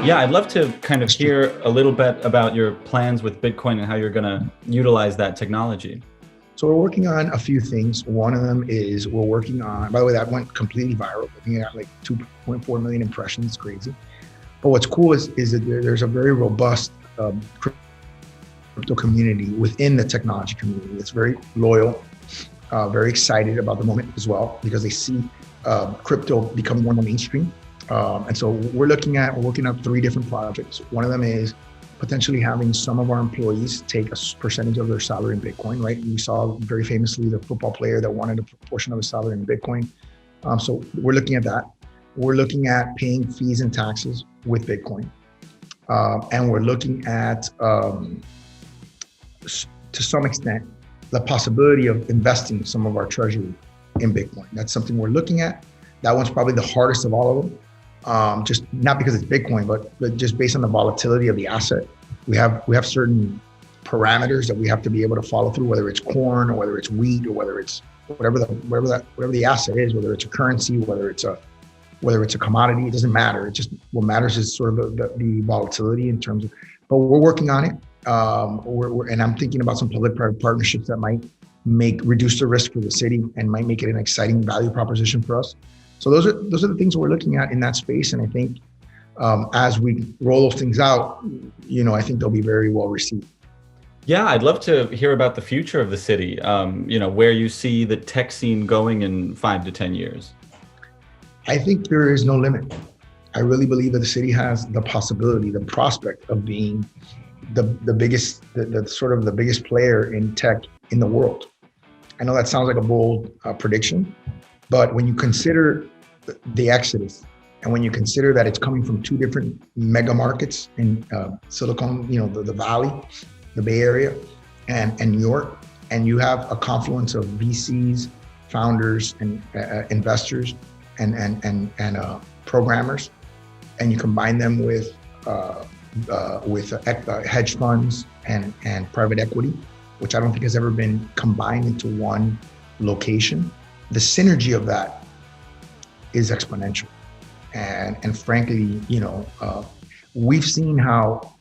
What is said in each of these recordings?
Yeah, I'd love to kind of hear a little bit about your plans with Bitcoin and how you're going to utilize that technology. So we're working on a few things. One of them is we're working on, by the way, that went completely viral. I think it got like 2.4 million impressions, crazy. But what's cool is that there's a very robust crypto community within the technology community. It's very loyal, very excited about the moment as well, because they see crypto becoming more mainstream. And so we're working on 3 different projects. One of them is potentially having some of our employees take a percentage of their salary in Bitcoin, right? We saw very famously the football player that wanted a portion of his salary in Bitcoin. So we're looking at that. We're looking at paying fees and taxes with Bitcoin. And we're looking at, to some extent, the possibility of investing some of our treasury in Bitcoin. That's something we're looking at. That one's probably the hardest of all of them. Just not because it's Bitcoin, but just based on the volatility of the asset. We have certain parameters that we have to be able to follow through, whether it's corn or whether it's wheat or whether it's whatever the asset is, whether it's a currency, whether it's a commodity. It doesn't matter. It just, what matters is sort of the volatility in terms of. But we're working on it. And I'm thinking about some public-private partnerships that might reduce the risk for the city and might make it an exciting value proposition for us. So those are the things we're looking at in that space. And I think as we roll those things out, I think they'll be very well received. Yeah, I'd love to hear about the future of the city, where you see the tech scene going in 5 to 10 years. I think there is no limit. I really believe that the city has the possibility, the prospect of being the biggest, the biggest player in tech in the world. I know that sounds like a bold prediction, but when you consider the exodus, and when you consider that it's coming from 2 different mega markets in Silicon, the Valley, the Bay Area, and New York, and you have a confluence of VCs, founders, and investors, and programmers, and you combine them with hedge funds and private equity, which I don't think has ever been combined into one location. The synergy of that is exponential. And frankly, we've seen how,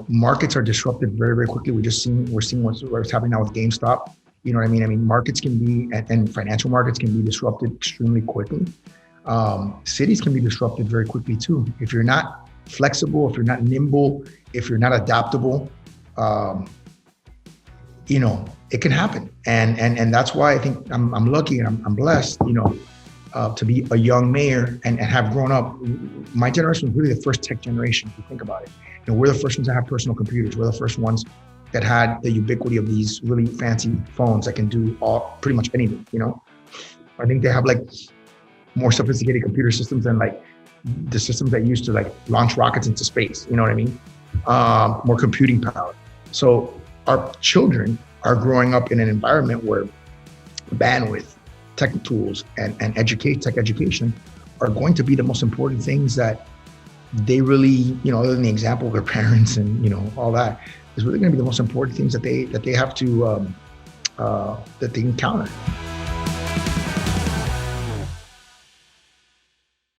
markets are disrupted very, very quickly. We're seeing what's happening now with GameStop. You know what I mean? I mean, markets can be, and financial markets can be disrupted extremely quickly. Cities can be disrupted very quickly too. If you're not flexible, if you're not nimble, if you're not adaptable, it can happen. And that's why I think I'm lucky and I'm blessed, to be a young mayor and have grown up. My generation was really the first tech generation, if you think about it. We're the first ones that have personal computers. We're the first ones that had the ubiquity of these really fancy phones that can do pretty much anything, I think they have like more sophisticated computer systems than like the systems that used to like launch rockets into space, you know what I mean? More computing power. So our children are growing up in an environment where bandwidth, tech tools, and tech education are going to be the most important things that they really, other than the example of their parents and, all that, is really going to be the most important things that they have to, that they encounter.